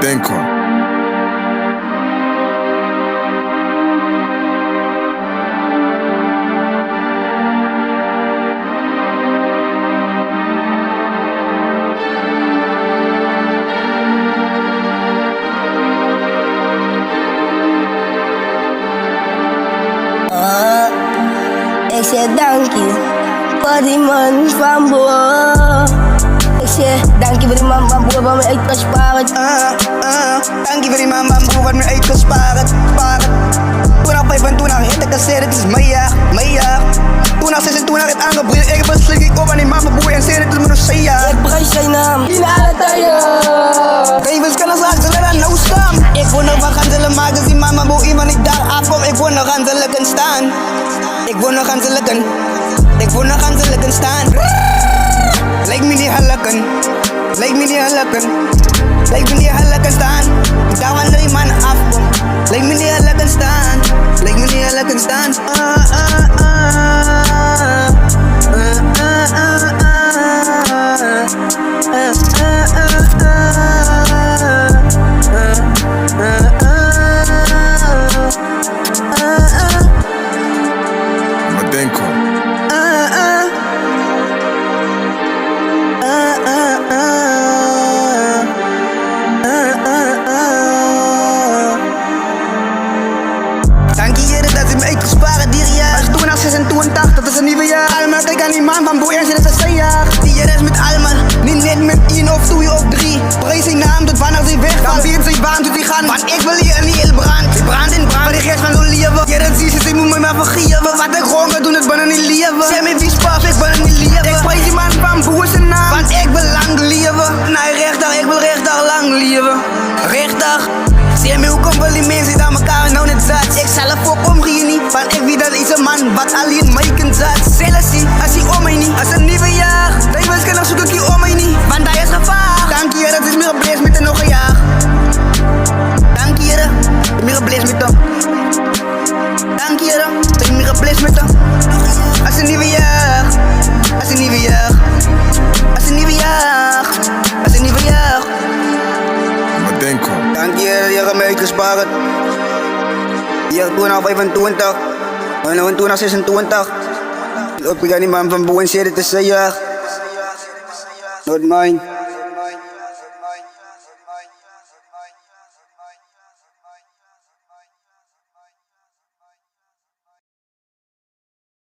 Madenko. Ik zeg dankie voor die man van boven. Ik zeg dankie voor die man van boven wat me uitgespaard. Dankie voor die man van boven wat me uitgespaard. Toen al 25 hit ik gezegd, het is mijn jaar. Toen al 26 het aangebracht, ik beslik ik op aan die man van boven en zeg het is mijn nog jaar. Ik prijs zijn naam in alle tijden. Tevens kan als ze er nou staan. Ik wil nog wat gaan zullen maken, die man van boven iemand ik daar afkom. Ik wil nog aan ze lukken staan. Ik wil nog aan ze lukken staan. Lijkt me niet gelukken. Lijkt me niet gelukken staan. Ik daar wanneer die man afkomt. Lijkt me niet gelukken staan. Madenko. Dank je heren dat u me uitgespaard dit jaar. Als toen al 86, dat is een nieuwe jaar. Allemaal kijk aan die man van boy en zit het zijn jaar. Die hier is met allemaal, niet net met 1 of 2 of 3. Prijs zijn naam tot wanneer ze weg. Dan weer zijn baan tot die gaan. Want ik wil hier niet heel brand. Die brand in brand, maar die geest van zo'n leven. Ja, dat zie je, ze moet me maar vergeven. Wat ik gewoon ga doen, het ben niet leven. Zeg me wie spaf, ik ben niet leven. Ik prijs die man van boy zijn naam. Want ik wil lang leven. Nee, rechtdag, ik wil rechtdag lang leven. Rechtdag. Zie me hoe komt wel die mensen aan elkaar nou net zat. Ik zelf ook omgeën niet, want ik weet dat is een man wat alleen mij kan zat. Zelfs zie, als hij om mij niet, als een nieuwe jaar. Tevens kan ik zoek ik hier om mij niet, want hij is gevaar. Dank je, dat is meer gebleven met een nog een jaar. Dank je, meer gebleven met hem. Dank je, dat is meer gebleven met hem. Als een nieuwe jaar, als een nieuwe jaar, als een nieuwe jaar, als een nieuwe jaar. Madenko. Dank je, je hebt mij uitgespaard. Je toen al 25. En toen al 26. Ik ben die man van boven en zeg het is een jaar. Not mine.